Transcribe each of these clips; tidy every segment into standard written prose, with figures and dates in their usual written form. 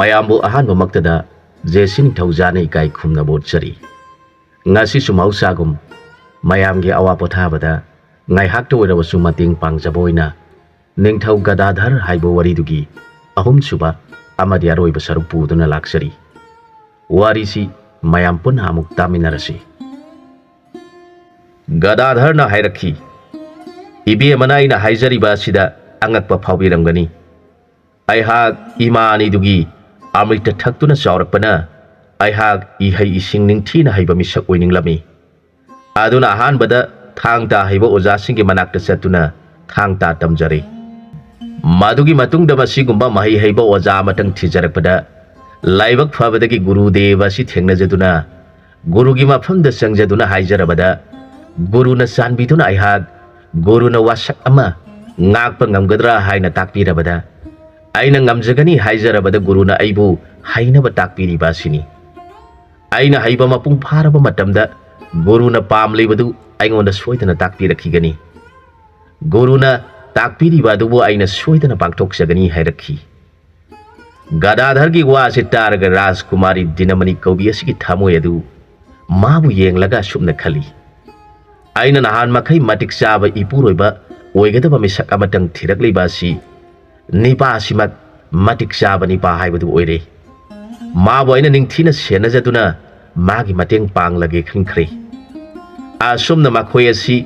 ꯃꯌꯥꯝꯕꯨ ꯑꯍꯥꯟꯕꯃꯛꯇꯗ ꯖꯦꯁꯤ ꯅꯤꯡꯊꯧꯖꯥꯅ ꯏꯀꯥꯏ ꯈꯨꯝꯅꯕ ꯎꯠꯆꯔꯤ꯫ ꯉꯁꯤꯁꯨ ꯃꯍꯧꯁꯥꯒꯨꯝ ꯃꯌꯥꯝꯒꯤ ꯑꯋꯥ ꯄꯣꯊꯥꯕꯗ ꯉꯥꯏꯍꯥꯛꯇ ꯑꯣꯏꯔꯕꯁꯨ ꯃꯇꯦꯡ ꯄꯥꯡꯖꯕ ꯑꯣꯏꯅ ꯅꯤꯡꯊꯧ ꯒꯗꯥꯙꯔ ꯍꯥꯏꯕ ꯋꯥꯔꯤꯗꯨꯒꯤ ꯑꯍꯨꯝꯁꯨꯕ ꯑꯃꯗꯤ ꯑꯔꯣꯏꯕ ꯁꯔꯨꯛ ꯄꯨꯗꯨꯅ ꯂꯥꯛꯆꯔꯤ꯫ ꯋꯥꯔꯤꯁꯤ ꯃꯌꯥꯝ ꯄꯨꯟꯅ ꯑꯃꯨꯛ ꯇꯥꯃꯤꯟꯅꯔꯁꯤ꯫ ꯒꯗꯥꯙꯔꯅ ꯍꯥꯏꯔꯛꯈꯤ, ꯏꯕꯦꯝꯃꯅ ꯑꯩꯅ ꯍꯥꯏꯖꯔꯤꯕ ꯑꯁꯤꯗ ꯑꯉꯛꯄ ꯐꯥꯎꯕꯤꯔꯝꯒꯅꯤ꯫ ꯑꯩꯍꯥꯛ ꯏꯃꯥ ꯑꯅꯤꯗꯨꯒꯤ ꯑꯃ꯭ꯔꯤꯇ ꯊꯛꯇꯨꯅ ꯆꯥꯎꯔꯛꯄꯅ ꯑꯩꯍꯥꯛ ꯏꯍꯩ ꯏꯁꯤꯡ ꯅꯤꯡꯊꯤꯅ ꯍꯩꯕ ꯃꯤꯁꯛ ꯑꯣꯏꯅꯤꯡꯂꯝꯃꯤ꯫ ꯑꯗꯨꯅ ꯑꯍꯥꯟꯕꯗ ꯊꯥꯡ ꯇꯥ ꯍꯩꯕ ꯑꯣꯖꯥꯁꯤꯡꯒꯤ ꯃꯅꯥꯛꯇ ꯆꯠꯇꯨꯅ ꯊꯥꯡ ꯇꯥ ꯇꯝꯖꯔꯦ꯫ ꯃꯗꯨꯒꯤ ꯃꯇꯨꯡꯗ ꯃꯁꯤꯒꯨꯝꯕ ꯃꯍꯩ ꯍꯩꯕ ꯑꯣꯖꯥ ꯑꯃꯇꯪ ꯊꯤꯖꯔꯛꯄꯗ ꯂꯥꯏꯕꯛ ꯐꯕꯗꯒꯤ ꯒꯨꯔꯨꯗꯦꯕ ꯑꯁꯤ ꯊꯦꯡꯅꯖꯗꯨꯅ ꯒꯨꯔꯨꯒꯤ ꯃꯐꯝꯗ ꯆꯪꯖꯗꯨꯅ ꯍꯥꯏꯖꯔꯕꯗ ꯒꯨꯔꯨꯅ ꯆꯥꯟꯕꯤꯗꯨꯅ ꯑꯩꯍꯥꯛ ꯒꯨꯔꯨꯅ ꯋꯥꯁꯛ ꯑꯃ ꯉꯥꯛꯄ ꯉꯝꯒꯗ꯭ꯔꯥ ꯍꯥꯏꯅ ꯇꯥꯛꯄꯤꯔꯕꯗ ꯑꯩꯅ ꯉꯝꯖꯒꯅꯤ ꯍꯥꯏꯖꯔꯕꯗ ꯒꯨꯔꯨꯅ ꯑꯩꯕꯨ ꯍꯩꯅꯕ ꯇꯥꯛꯄꯤꯔꯤꯕ ꯑꯁꯤꯅꯤ꯫ ꯑꯩꯅ ꯍꯩꯕ ꯃꯄꯨꯡ ꯐꯥꯔꯕ ꯃꯇꯝꯗ ꯒꯨꯔꯨꯅ ꯄꯥꯝꯂꯤꯕꯗꯨ ꯑꯩꯉꯣꯟꯗ ꯁꯣꯏꯗꯅ ꯇꯥꯛꯄꯤꯔꯛꯈꯤꯒꯅꯤ꯫ ꯒꯨꯔꯨꯅ ꯇꯥꯛꯄꯤꯔꯤꯕ ꯑꯗꯨꯕꯨ ꯑꯩꯅ ꯁꯣꯏꯗꯅ ꯄꯥꯡꯊꯣꯛꯆꯒꯅꯤ ꯍꯥꯏꯔꯛꯈꯤ꯫ ꯒꯗꯥꯙꯔꯒꯤ ꯋꯥ ꯑꯁꯤ ꯇꯥꯔꯒ ꯔꯥꯖꯀꯨꯃꯥꯔꯤ ꯗꯤꯅꯃꯅꯤ ꯀꯧꯕꯤ ꯑꯁꯤꯒꯤ ꯊꯃꯣꯏ ꯑꯗꯨ ꯃꯥꯕꯨ ꯌꯦꯡꯂꯒ ꯑꯁꯨꯝꯅ ꯈꯜꯂꯤ, ꯑꯩꯅ ꯅꯍꯥꯟ ꯃꯈꯩ ꯃꯇꯤꯛ ꯆꯥꯕ ꯏꯄꯨꯔꯣꯏꯕ ꯑꯣꯏꯒꯗꯕ ꯃꯤꯁꯛ ꯑꯃꯇꯪ ꯊꯤꯔꯛꯂꯤꯕ ꯑꯁꯤ ꯅꯤꯄꯥ ꯑꯁꯤꯃꯛ ꯃꯇꯤꯛ ꯆꯥꯕ ꯅꯤꯄꯥ ꯍꯥꯏꯕꯗꯨ ꯑꯣꯏꯔꯦ꯫ ꯃꯥꯕꯨ ꯑꯩꯅ ꯅꯤꯡꯊꯤꯅ ꯁꯦꯟꯅꯖꯗꯨꯅ ꯃꯥꯒꯤ ꯃꯇꯦꯡ ꯄꯥꯡꯂꯒꯦ ꯈꯟꯈ꯭ꯔꯦ꯫ ꯑꯁꯨꯝꯅ ꯃꯈꯣꯏ ꯑꯁꯤ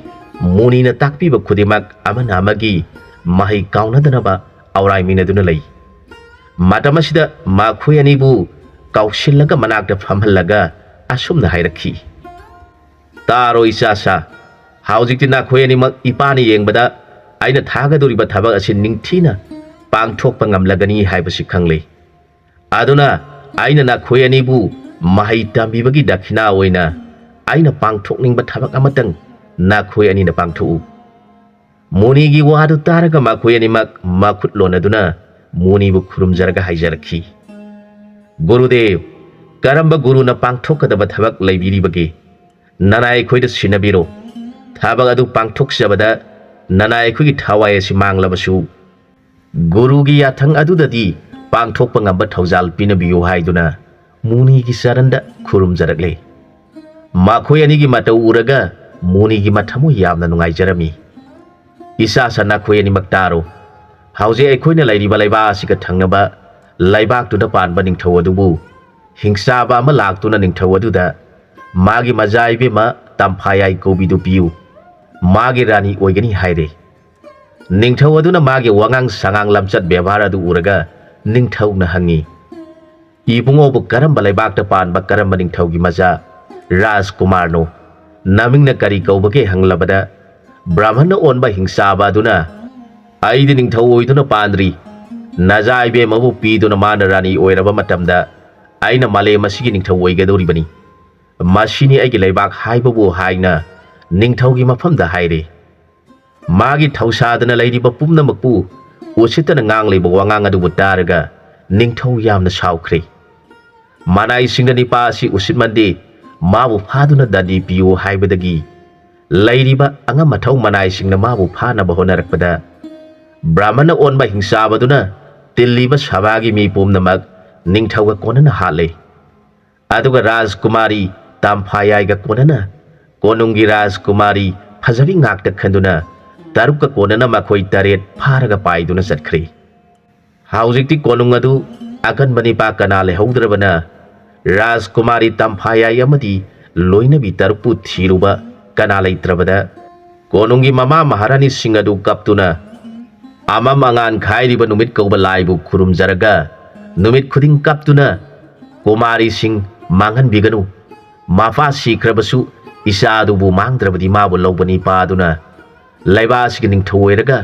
ꯃꯨꯅꯤꯅ ꯇꯥꯛꯄꯤꯕ ꯈꯨꯗꯤꯡꯃꯛ ꯑꯃꯅ ꯑꯃꯒꯤ ꯃꯍꯩ ꯀꯥꯎꯅꯗꯅꯕ ꯑꯧꯔꯥꯏꯃꯤꯟꯅꯗꯨꯅ ꯂꯩ꯫ ꯃꯇꯝ ꯑꯁꯤꯗ ꯃꯈꯣꯏ ꯑꯅꯤꯕꯨ ꯀꯧꯁꯤꯜꯂꯒ ꯃꯅꯥꯛꯇ ꯐꯝꯍꯜꯂꯒ ꯑꯁꯨꯝꯅ ꯍꯥꯏꯔꯛꯈꯤ, ꯇꯥꯔꯣ ꯏꯆꯥꯁꯥ, ꯍꯧꯖꯤꯛꯇꯤ ꯅꯈꯣꯏ ꯑꯅꯤꯃꯛ ꯏꯄꯥꯅ ꯌꯦꯡꯕꯗ ꯑꯩꯅ ꯊꯥꯒꯗꯧꯔꯤꯕ ꯊꯕꯛ ꯑꯁꯤ ꯅꯤꯡꯊꯤꯅ ꯄꯥꯡꯊꯣꯛꯄ ꯉꯝꯂꯒꯅꯤ ꯍꯥꯏꯕꯁꯤ ꯈꯪꯂꯦ꯫ ꯑꯗꯨꯅ ꯑꯩꯅ ꯅꯈꯣꯏ ꯑꯅꯤꯕꯨ ꯃꯍꯩ ꯇꯝꯕꯤꯕꯒꯤ ꯗꯈꯤꯅꯥ ꯑꯣꯏꯅ ꯑꯩꯅ ꯄꯥꯡꯊꯣꯛꯅꯤꯡꯕ ꯊꯕꯛ ꯑꯃꯇꯪ ꯅꯈꯣꯏ ꯑꯅꯤꯅ ꯄꯥꯡꯊꯣꯛꯎ꯫ ꯃꯨꯅꯤꯒꯤ ꯋꯥꯗꯨ ꯇꯥꯔꯒ ꯃꯈꯣꯏ ꯑꯅꯤꯃꯛ ꯃꯈꯨꯠ ꯂꯣꯟꯅꯗꯨꯅ ꯃꯨꯅꯤꯕꯨ ꯈꯨꯔꯨꯝꯖꯔꯒ ꯍꯥꯏꯖꯔꯛꯈꯤ, ꯒꯨꯔꯨꯗꯦꯕ, ꯀꯔꯝꯕ ꯒꯨꯔꯨꯅ ꯄꯥꯡꯊꯣꯛꯀꯗꯕ ꯊꯕꯛ ꯂꯩꯕꯤꯔꯤꯕꯒꯦ? ꯅꯅꯥꯏ ꯑꯩꯈꯣꯏꯗ ꯁꯤꯟꯅꯕꯤꯔꯣ꯫ ꯊꯕꯛ ꯑꯗꯨ ꯄꯥꯡꯊꯣꯛꯆꯕꯗ ꯅꯅꯥꯏ ꯑꯩꯈꯣꯏꯒꯤ ꯊꯋꯥꯏ ꯑꯁꯤ ꯃꯥꯡꯂꯕꯁꯨ ꯒꯨꯔꯨꯒꯤ ꯌꯥꯊꯪ ꯑꯗꯨꯗꯗꯤ ꯄꯥꯡꯊꯣꯛꯄ ꯉꯝꯕ ꯊꯧꯖꯥꯜ ꯄꯤꯅꯕꯤꯌꯨ ꯍꯥꯏꯗꯨꯅ ꯃꯨꯅꯤꯒꯤ ꯆꯔꯟꯗ ꯈꯨꯔꯨꯝꯖꯔꯛꯂꯦ꯫ ꯃꯈꯣꯏ ꯑꯅꯤꯒꯤ ꯃꯇꯧ ꯎꯔꯒ ꯃꯨꯅꯤꯒꯤ ꯃꯊꯃꯣꯏ ꯌꯥꯝꯅ ꯅꯨꯡꯉꯥꯏꯖꯔꯝꯃꯤ꯫ ꯏꯆꯥꯁꯥ, ꯅꯈꯣꯏ ꯑꯅꯤꯃꯛ ꯇꯥꯔꯣ꯫ ꯍꯧꯖꯤꯛ ꯑꯩꯈꯣꯏꯅ ꯂꯩꯔꯤꯕ ꯂꯩꯕꯥꯛ ꯑꯁꯤꯒ ꯊꯪꯅꯕ ꯂꯩꯕꯥꯛꯇꯨꯗ ꯄꯥꯟꯕ ꯅꯤꯡꯊꯧ ꯑꯗꯨꯕꯨ ꯍꯤꯡꯆꯥꯕ ꯑꯃ ꯂꯥꯛꯇꯨꯅ ꯅꯤꯡꯊꯧ ꯑꯗꯨꯗ ꯃꯥꯒꯤ ꯃꯆꯥ ꯏꯕꯦꯝꯃ ꯇꯝꯐꯥꯌꯥꯏ ꯀꯧꯕꯤꯗꯨ ꯄꯤꯌꯨ, ꯃꯥꯒꯤ ꯔꯥꯅꯤ ꯑꯣꯏꯒꯅꯤ ꯍꯥꯏꯔꯦ꯫ ꯅꯤꯡꯊꯧ ꯑꯗꯨꯅ ꯃꯥꯒꯤ ꯋꯥꯉꯥꯡ ꯁꯉꯥꯡ ꯂꯝꯆꯠ ꯕꯦꯕꯥꯔ ꯑꯗꯨ ꯎꯔꯒ ꯅꯤꯡꯊꯧꯅ ꯍꯪꯉꯤ, ꯏꯕꯨꯡꯉꯣꯕꯨ ꯀꯔꯝꯕ ꯂꯩꯕꯥꯛꯇ ꯄꯥꯟꯕ ꯀꯔꯝꯕ ꯅꯤꯡꯊꯧꯒꯤ ꯃꯆꯥ ꯔꯥꯖꯀꯨꯃꯥꯔꯅꯣ? ꯅꯃꯤꯡꯅ ꯀꯔꯤ ꯀꯧꯕꯒꯦ ꯍꯪꯂꯕꯗ ꯕ꯭ꯔꯥꯍ꯭ꯃꯟꯅ ꯑꯣꯟꯕ ꯍꯤꯡꯆꯥꯕ ꯑꯗꯨꯅ ꯑꯩꯗꯤ ꯅꯤꯡꯊꯧ ꯑꯣꯏꯗꯨꯅ ꯄꯥꯟꯗ꯭ꯔꯤ, ꯅꯖꯥ ꯏꯕꯦꯝꯃꯕꯨ ꯄꯤꯗꯨꯅ ꯃꯥꯅ ꯔꯥꯅꯤ ꯑꯣꯏꯔꯕ ꯃꯇꯝꯗ ꯑꯩꯅ ꯃꯥꯂꯦꯝ ꯑꯁꯤꯒꯤ ꯅꯤꯡꯊꯧ ꯑꯣꯏꯒꯗꯧꯔꯤꯕꯅꯤ, ꯃꯁꯤꯅꯤ ꯑꯩꯒꯤ ꯂꯩꯕꯥꯛ ꯍꯥꯏꯕꯕꯨ ꯍꯥꯏꯅ ꯅꯤꯡꯊꯧꯒꯤ ꯃꯐꯝꯗ ꯍꯥꯏꯔꯦ꯫ ꯃꯥꯒꯤ ꯊꯧꯁꯥꯗꯅ ꯂꯩꯔꯤꯕ ꯄꯨꯝꯅꯃꯛꯄꯨ ꯎꯁꯤꯠꯇꯅ ꯉꯥꯡꯂꯤꯕ ꯋꯥꯉꯥꯡ ꯑꯗꯨꯕꯨ ꯇꯥꯔꯒ ꯅꯤꯡꯊꯧ ꯌꯥꯝꯅ ꯁꯥꯎꯈ꯭ꯔꯦ꯫ ꯃꯅꯥꯏꯁꯤꯡꯅ ꯅꯤꯄꯥ ꯑꯁꯤ ꯎꯁꯤꯠꯃꯟꯗꯦ, ꯃꯥꯕꯨ ꯐꯥꯗꯨꯅ ꯗꯟꯗꯤ ꯄꯤꯌꯨ ꯍꯥꯏꯕꯗꯒꯤ ꯂꯩꯔꯤꯕ ꯑꯉꯝ ꯑꯊꯧ ꯃꯅꯥꯏꯁꯤꯡꯅ ꯃꯥꯕꯨ ꯐꯥꯅꯕ ꯍꯣꯠꯅꯔꯛꯄꯗ ꯕ꯭ꯔꯥꯍ꯭ꯃꯟꯅ ꯑꯣꯟꯕ ꯍꯤꯡꯆꯥꯕꯗꯨꯅ ꯇꯤꯜꯂꯤꯕ ꯁꯚꯥꯒꯤ ꯃꯤ ꯄꯨꯝꯅꯃꯛ ꯅꯤꯡꯊꯧꯒ ꯀꯣꯟꯅꯅ ꯍꯥꯠꯂꯦ꯫ ꯑꯗꯨꯒ ꯔꯥꯖꯀꯨꯃꯥꯔꯤ ꯇꯝꯐꯥꯌꯥꯏꯒ ꯀꯣꯟꯅꯅ ꯀꯣꯅꯨꯡꯒꯤ ꯔꯥꯖꯀꯨꯃꯥꯔꯤ ꯐꯖꯕꯤ ꯉꯥꯛꯇ ꯈꯟꯗꯨꯅ ꯇꯔꯨꯛꯀ ꯀꯣꯟꯅꯅ ꯃꯈꯣꯏ ꯇꯔꯦꯠ ꯐꯥꯔꯒ ꯄꯥꯏꯗꯨꯅ ꯆꯠꯈ꯭ꯔꯦ꯫ ꯍꯧꯖꯤꯛꯇꯤ ꯀꯣꯅꯨꯡ ꯑꯗꯨ ꯑꯀꯟꯕ ꯅꯤꯄꯥ ꯀꯅꯥ ꯂꯩꯍꯧꯗ꯭ꯔꯕꯅ ꯔꯥꯖꯀꯨꯃꯥꯔꯤ ꯇꯝꯐꯥꯌꯥꯏ ꯑꯃꯗꯤ ꯂꯣꯏꯅꯕꯤ ꯇꯔꯨꯛꯄꯨ ꯊꯤꯔꯨꯕ ꯀꯅꯥ ꯂꯩꯇ꯭ꯔꯕꯗ ꯀꯣꯅꯨꯡꯒꯤ ꯃꯃꯥ ꯃꯍꯥꯔꯥꯅꯤꯁꯤꯡ ꯑꯗꯨ ꯀꯞꯇꯨꯅ ꯑꯃꯝ ꯑꯉꯥꯟ ꯈꯥꯏꯔꯤꯕ ꯅꯨꯃꯤꯠ ꯀꯧꯕ ꯂꯥꯏꯕꯨ ꯈꯨꯔꯨꯝꯖꯔꯒ ꯅꯨꯃꯤꯠ ꯈꯨꯗꯤꯡ ꯀꯞꯇꯨꯅ ꯀꯨꯃꯥꯔꯤꯁꯤꯡ ꯃꯥꯡꯍꯟꯕꯤꯒꯅꯨ, ꯃꯄꯥ ꯁꯤꯈ꯭ꯔꯕꯁꯨ ꯏꯆꯥ ꯑꯗꯨꯕꯨ ꯃꯥꯡꯗ꯭ꯔꯕꯗꯤ ꯃꯥꯕꯨ ꯂꯧꯕ ꯅꯤꯄꯥ ꯑꯗꯨꯅ ꯂꯩꯕꯥꯛ ꯑꯁꯤꯒꯤ ꯅꯤꯡꯊꯧ ꯑꯣꯏꯔꯒ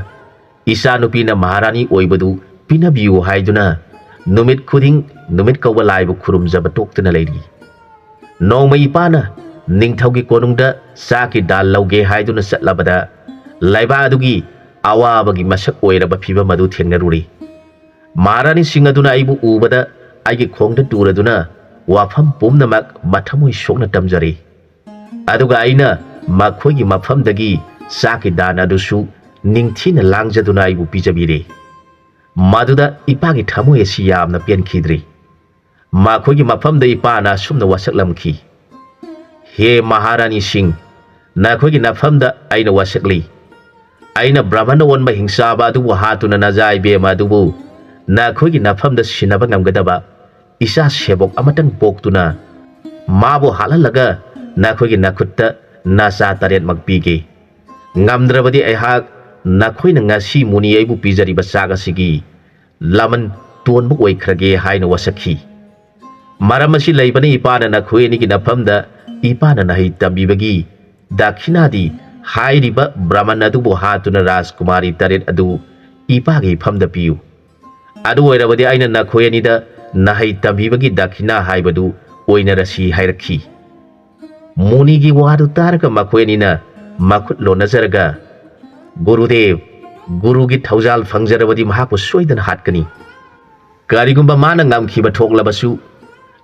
ꯏꯆꯥ ꯅꯨꯄꯤꯅ ꯃꯍꯥꯔꯥꯅꯤ ꯑꯣꯏꯕꯗꯨ ꯄꯤꯅꯕꯤꯌꯨ ꯍꯥꯏꯗꯨꯅ ꯅꯨꯃꯤꯠ ꯈꯨꯗꯤꯡ ꯅꯨꯃꯤꯠ ꯀꯧꯕ ꯂꯥꯏꯕꯨ ꯈꯨꯔꯨꯝꯖꯕ ꯇꯣꯛꯇꯅ ꯂꯩꯔꯤ꯫ ꯅꯣꯡꯃ ꯏꯄꯥꯅ ꯅꯤꯡꯊꯧꯒꯤ ꯀꯣꯅꯨꯡꯗ ꯆꯥꯛꯀꯤ ꯗꯥꯜ ꯂꯧꯒꯦ ꯍꯥꯏꯗꯨꯅ ꯆꯠꯂꯕꯗ ꯂꯩꯕꯥꯛ ꯑꯗꯨꯒꯤ ꯑꯋꯥꯕꯒꯤ ꯃꯁꯛ ꯑꯣꯏꯔꯕ ꯐꯤꯕꯝ ꯑꯗꯨ ꯊꯦꯡꯅꯔꯨꯔꯤ꯫ ꯃꯍꯥꯔꯥꯅꯤꯁꯤꯡ ꯑꯗꯨꯅ ꯑꯩꯕꯨ ꯎꯕꯗ ꯑꯩꯒꯤ ꯈꯣꯡꯗ ꯇꯨꯔꯗꯨꯅ ꯋꯥꯐꯝ ꯄꯨꯝꯅꯃꯛ ꯃꯊꯃꯣꯏ ꯁꯣꯛꯅ ꯇꯝꯖꯔꯦ꯫ ꯑꯗꯨꯒ ꯑꯩꯅ ꯃꯈꯣꯏꯒꯤ ꯃꯐꯝꯗꯒꯤ ꯆꯥꯛꯀꯤ ꯗꯥꯟ ꯑꯗꯨꯁꯨ ꯅꯤꯡꯊꯤꯅ ꯂꯥꯡꯖꯗꯨꯅ ꯑꯩꯕꯨ ꯄꯤꯖꯕꯤꯔꯦ꯫ ꯃꯗꯨꯗ ꯏꯄꯥꯒꯤ ꯊꯃꯣꯏ ꯑꯁꯤ ꯌꯥꯝꯅ ꯄꯦꯟꯈꯤꯗ꯭ꯔꯤ꯫ Makhoi mafamda ipana sumna wasaklamki. He Maharani Singh, nakhoi nafamda aina wasakli. Aina Brahmana won ba hingsa ba du hatuna nazai be ma dubu. Nakhoi nafamda sinaba ngamgadaba. Isa sebok amatang poktuna. Mabu halalaga nakhoi nakutta nasa taret magpige. Ngamdrabadi aihak nakhoi ngasi muni aibu pijari basaga sigi. Laman tuan bu oikrage haina wasakhi. Maramasi laibani ipana nakhoi ni nafamda ipana nahi tambibagi dakhinadi hairiba brahmana dubu hatuna Rajkumari taret adu ipagi famda piu. Adu oirabadi aina nakhoi anida nahi tambibagi dakhina haibadu oinarasi hairakhi. Munigi wadu taraka makhoi anina makut lonazaraga Gurudev Gurugi thaujal fangjarabadi mahaku soidan hatkani. Karigumba mana ngamkhiba thoklabasu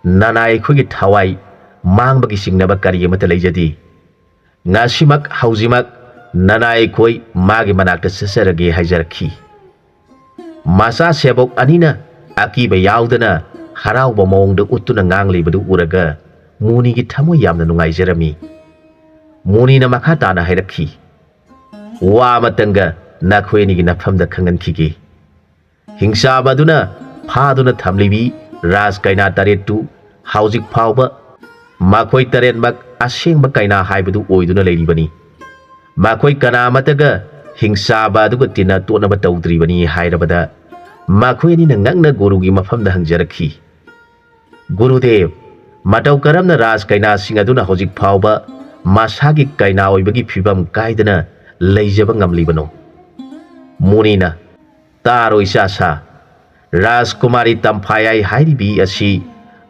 nanai khogi thawai mangbagi singnaba kari amata leijadi. Ngasimak haujimak nanai khoi magi manakta sasarage haijarakhi. Masa sebok anina akiba yaudana harauba mawngda uttuna nganglibadu uraga munigi thamoi yamna nungaijarami. Munina makha tana hairakhi. Wa matanga nakhoi ni nafamda khangankhige. Hingsa baduna phaduna thamlibi Ras kaina taretu haujik phauba makhoi taret mak asengba kaina haibadu oiduna leiribani. Makhoi kana mataga hingsa baduga tina tonaba tawdribani hairabada makhoi ni ngangna gurugi mafamda hangjarakhi. Gurudev matau karamna ras kaina singaduna haujik phauba masagi kaina oibagi phibam kaidana leijaba ngamlibano. Munina taro isasa Rajkumari Tamphayai hairibi asi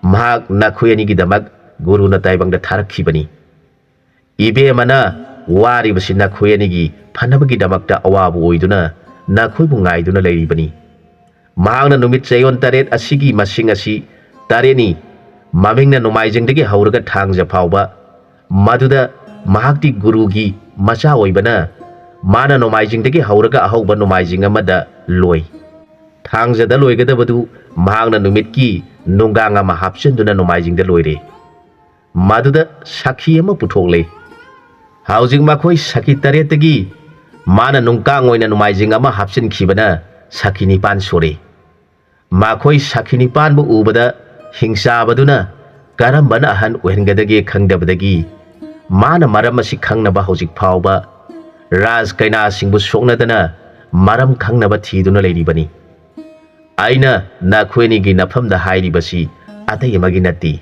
mahak nakhoi ani gidamak guru na taibangda tharakhibani. Ibe mana wari basi nakhoi ani gi phanabagi damakta awabu oiduna nakhoi bu ngaiduna leiribani. Mahakna numit chayon taret asigi masing asi tareni mamingna nomaijingdagi hauraga thangja phauba maduda mahakti gurugi macha oibana mana nomaijingdagi hauraga ahauba nomaijing amada loi. Thangja da loigadabadu mahangna numitki nunganga ma hapchenduna nomaijingda loire. Maduda sakhi ama puthokle. Haujing makhoi sakhi taretagi mana nungkang oina nomaijing ama hapchenkhibana sakhi nipan sore. Makhoi sakhi nipan bu ubada hingsa baduna karambana ahan ohengadage khangdabadagi mana maram asi khangnaba haujik phauba Ras kaina singbu soknadana maram khangnaba thiduna leiribani. Aina nakhoi ni gi nafamda hairibasi atai amagi natti.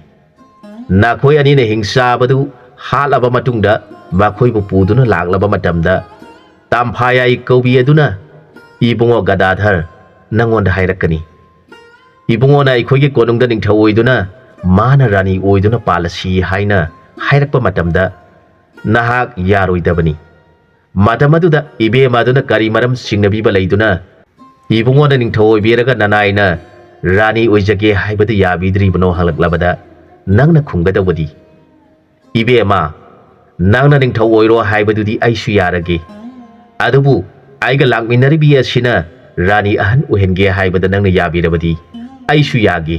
Nakhoi ani ne hingsa badu halaba matungda makhoi bu puduna laglaba matamda Tamphayai kaubi aduna ibungo Gadadhar nangonda hairakani. Ibungo na ikhoigi konungda ningthau oiduna mana rani oiduna palasi haina hairakpa matamda nahak yaroidabani. Matamaduda ibe maduna kari maram singnabiba leiduna Ibungo na ningthau oibiraga nanaina rani oijage haibada yabidribano halaklabada nangna khunggadawadi. Ibe ma nangna ningthau oiro haibadudi aisu yarage. Adubu aiga lakminaribi asina rani ahan ohenge haibada nangna yabirabadi aisu yage.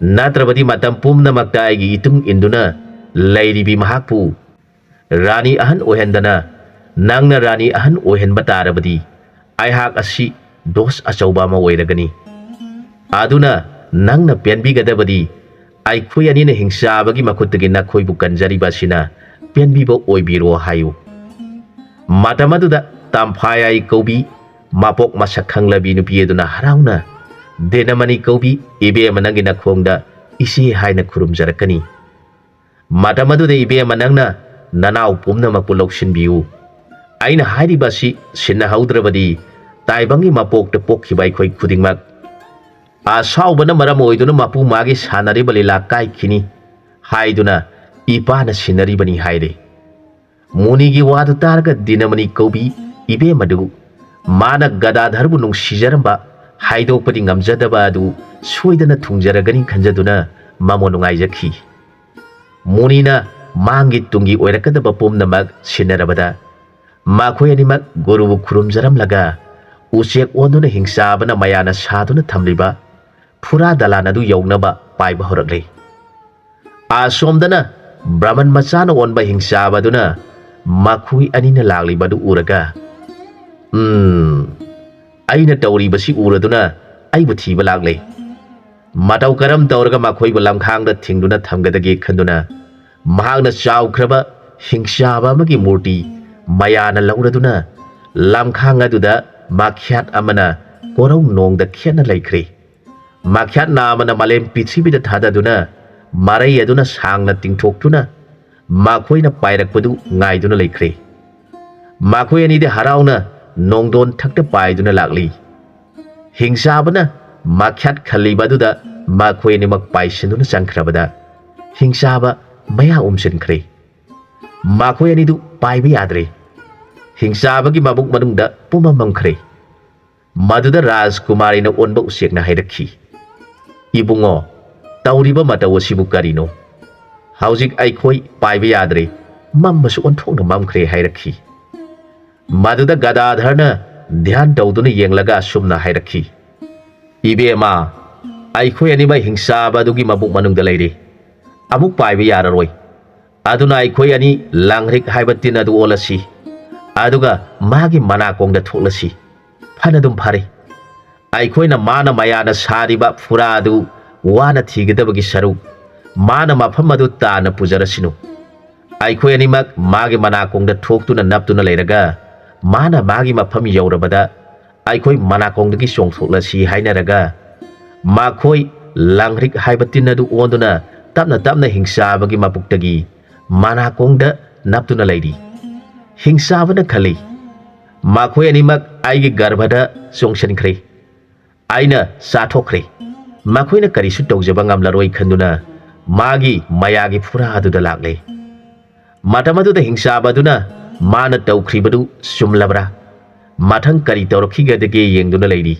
Natrabadi matam pumnamakta aigi itung induna leiribi mahakpu rani ahan ohendana nangna rani ahan ohenba tarabadi aihak asi dos achauba ma oiragani. Aduna nangna penbigadabadi aikhoi ani na hingsabagi makhutagi nakhoi bu kanjariba sina penbiba oibiro hayu. Matamaduda Tamphayai kaubi mapok masak khanglabi nupi aduna harauna denamani kaubi ibe manangi nakhongda isi haina khurumjarakani. Matamaduda ibe manangna nanau pumnamakpu lauksinbiu. Aina hairibasi sinna haudrabadi taibangi mapok te pokhibai khoi khudingmak asaubana maram oiduna mapu magi sanari balila kai khini haiduna ipana sinari bani haire. Munigi wadu targa dinamani kaubi ibe madu mana Gadadhar bu nungsijaramba haidokpadi ngamjadaba adu soidana thungjaragani khanjaduna mamo nungaijakhi. Munina mangi tungi oirakadaba pumnamak sinarabada makhoi animak gurubu khurumjaramlaga Usek onduna hingsabana mayana saduna thamliba ꯐꯨꯔꯥ ꯗꯂꯥꯟ ꯑꯗꯨ ꯌꯧꯅꯕ ꯄꯥꯏꯕ ꯍꯧꯔꯛꯂꯦ꯫ ꯑꯁꯣꯝꯗꯅ ꯕ꯭ꯔꯥꯍꯃꯟ ꯃꯆꯥꯅ ꯑꯣꯟꯕ ꯍꯤꯡꯆꯥꯕ ꯑꯗꯨꯅ ꯃꯈꯣꯏ ꯑꯅꯤꯅ ꯂꯥꯛꯂꯤꯕ ꯑꯗꯨ ꯎꯔꯒ ꯑꯩꯅ ꯇꯧꯔꯤꯕꯁꯤ ꯎꯔꯗꯨꯅ ꯑꯩꯕꯨ ꯊꯤꯕ ꯂꯥꯛꯂꯦ꯫ ꯃꯇꯧ ꯀꯔꯝ ꯇꯧꯔꯒ ꯃꯈꯣꯏꯕꯨ ꯂꯝꯈꯥꯡꯗ ꯊꯤꯡꯗꯨꯅ ꯊꯝꯒꯗꯒꯦ ꯈꯟꯗꯨꯅ ꯃꯍꯥꯛꯅ ꯆꯥꯎꯈ꯭ꯔꯕ ꯍꯤꯡꯆꯥꯕ ꯑꯃꯒꯤ ꯃꯨꯔꯇꯤ ꯃꯌꯥꯅ ꯂꯧꯔꯗꯨꯅ ꯂꯝꯈꯥꯡ ꯑꯗꯨꯗ ꯃꯈ꯭ꯌꯥꯠ ꯑꯃꯅ ꯀꯣꯔꯧ ꯅꯣꯡꯗ ꯈꯦꯠꯅ ꯂꯩꯈ꯭ꯔꯦ꯫ ꯃꯈ꯭ꯌꯥꯠꯅ ꯑꯃꯅ ꯃꯥꯂꯦꯝ ꯄ꯭ꯔꯤꯊꯤꯕꯤꯗ ꯊꯥꯗꯗꯨꯅ ꯃꯔꯩ ꯑꯗꯨꯅ ꯁꯥꯡꯅ ꯇꯤꯡꯊꯣꯛꯇꯨꯅ ꯃꯈꯣꯏꯅ ꯄꯥꯏꯔꯛꯄꯗꯨ ꯉꯥꯏꯗꯨꯅ ꯂꯩꯈ꯭ꯔꯦ꯫ ꯃꯈꯣꯏ ꯑꯅꯤꯗꯤ ꯍꯔꯥꯎꯅ ꯅꯣꯡꯗꯣꯟ ꯊꯛꯇ ꯄꯥꯏꯗꯨꯅ ꯂꯥꯛꯂꯤ꯫ ꯍꯤꯡꯆꯥꯕꯅ ꯃꯈ꯭ꯌꯥꯠ ꯈꯜꯂꯤꯕ ꯑꯗꯨꯗ ꯃꯈꯣꯏ ꯑꯅꯤꯃꯛ ꯄꯥꯏꯁꯤꯟꯗꯨꯅ ꯆꯪꯈ꯭ꯔꯕꯗ ꯍꯤꯡꯆꯥꯕ ꯃꯌꯥ ꯎꯝꯁꯤꯟꯈ꯭ꯔꯦ꯫ ꯃꯈꯣꯏ ꯑꯅꯤꯗꯨ ꯄꯥꯏꯕ ꯌꯥꯗ꯭ꯔꯦ꯫ ꯍꯤꯡꯆꯥꯕꯒꯤ ꯃꯕꯨꯛ ꯃꯅꯨꯡꯗ ꯄꯨꯝꯃꯝꯈ꯭ꯔꯦ꯫ ꯃꯗꯨꯗ ꯔꯥꯖꯀꯨꯃꯥꯔꯤꯅ ꯑꯣꯟꯕ ꯎꯆꯦꯛꯅ ꯍꯥꯏꯔꯛꯈꯤ, "ꯏꯕꯨꯡꯉꯣ, ꯇꯧꯔꯤꯕ ꯃꯇꯧ ꯑꯁꯤꯕꯨ ꯀꯔꯤꯅꯣ? ꯍꯧꯖꯤꯛ ꯑꯩꯈꯣꯏ ꯄꯥꯏꯕ ꯌꯥꯗ꯭ꯔꯦ, ꯃꯝꯕꯁꯨ ꯑꯣꯟꯊꯣꯛꯅ ꯃꯝꯈ꯭ꯔꯦ" ꯍꯥꯏꯔꯛꯈꯤ꯫ ꯃꯗꯨꯗ ꯒꯗꯥꯙꯔꯅ ꯙ꯭ꯌꯥꯟ ꯇꯧꯗꯨꯅ ꯌꯦꯡꯂꯒ ꯑꯁꯨꯝꯅ ꯍꯥꯏꯔꯛꯈꯤ, "ꯏꯕꯦꯝꯃ, ꯑꯩꯈꯣꯏ ꯑꯅꯤꯃꯛ ꯍꯤꯡꯆꯥꯕ ꯑꯗꯨꯒꯤ ꯃꯕꯨꯛ ꯃꯅꯨꯡꯗ ꯂꯩꯔꯦ꯫ ꯑꯃꯨꯛ ꯄꯥꯏꯕ ꯌꯥꯔꯔꯣꯏ꯫ ꯑꯗꯨꯅ ꯑꯩꯈꯣꯏ ꯑꯅꯤ ꯂꯥꯡꯔꯤꯛ ꯍꯥꯏꯕ ꯇꯤꯟ ꯑꯗꯨ ꯑꯣꯜꯂꯁꯤ, ꯑꯗꯨꯒ ꯃꯥꯒꯤ ꯃꯅꯥꯀꯣꯡꯗ ꯊꯣꯛꯂꯁꯤ꯫ ꯐꯅꯗꯨꯝ ꯐꯔꯦ꯫ ꯑꯩꯈꯣꯏꯅ ꯃꯥꯅ ꯃꯌꯥꯅ ꯁꯥꯔꯤꯕ ꯐꯨꯔꯥ ꯑꯗꯨ ꯋꯥꯅ ꯊꯤꯒꯗꯕꯒꯤ ꯁꯔꯨꯛ ꯃꯥꯅ ꯃꯐꯝ ꯑꯗꯨ ꯇꯥꯅ ꯄꯨꯖꯔꯁꯤꯅꯨ꯫ ꯑꯩꯈꯣꯏ ꯑꯅꯤꯃꯛ ꯃꯥꯒꯤ ꯃꯅꯥꯀꯣꯡꯗ ꯊꯣꯛꯇꯨꯅ ꯅꯞꯇꯨꯅ ꯂꯩꯔꯒ ꯃꯥꯅ ꯃꯥꯒꯤ ꯃꯐꯝ ꯌꯧꯔꯕꯗ ꯑꯩꯈꯣꯏ ꯃꯅꯥꯀꯣꯡꯗꯒꯤ ꯆꯣꯡꯊꯣꯛꯂꯁꯤ ꯍꯥꯏꯅꯔꯒ ꯃꯈꯣꯏ ꯂꯥꯡꯔꯤꯛ ꯍꯥꯏꯕ ꯇꯤꯟ ꯑꯗꯨ ꯑꯣꯟꯗꯨꯅ ꯇꯞꯅ ꯇꯞꯅ ꯍꯤꯡꯆꯥꯕꯒꯤ ꯃꯄꯨꯛꯇꯒꯤ ꯃꯅꯥꯀꯣꯡꯗ ꯅꯞꯇꯨꯅ ꯂꯩꯔꯤ꯫ ꯍꯤꯡꯆꯥꯕꯅ ꯈꯜꯂꯤ, ꯃꯈꯣꯏ ꯑꯅꯤꯃꯛ ꯑꯩꯒꯤ ꯒꯔꯚꯗ ꯆꯣꯡꯁꯤꯟꯈ꯭ꯔꯦ꯫ ꯑꯩꯅ ꯆꯥꯊꯣꯛꯈ꯭ꯔꯦ꯫ ꯃꯈꯣꯏꯅ ꯀꯔꯤꯁꯨ ꯇꯧꯖꯕ ꯉꯝꯂꯔꯣꯏ ꯈꯟꯗꯨꯅ ꯃꯥꯒꯤ ꯃꯌꯥꯒꯤ ꯐꯨꯔꯥ ꯑꯗꯨꯗ ꯂꯥꯛꯂꯦ꯫ ꯃꯇꯝ ꯑꯗꯨꯗ ꯍꯤꯡꯆꯥꯕ ꯑꯗꯨꯅ ꯃꯥꯅ ꯇꯧꯈ꯭ꯔꯤꯕꯗꯨ ꯆꯨꯝꯂꯕ꯭ꯔꯥ, ꯃꯊꯪ ꯀꯔꯤ ꯇꯧꯔꯛꯈꯤꯒꯗꯒꯦ ꯌꯦꯡꯗꯨꯅ ꯂꯩꯔꯤ꯫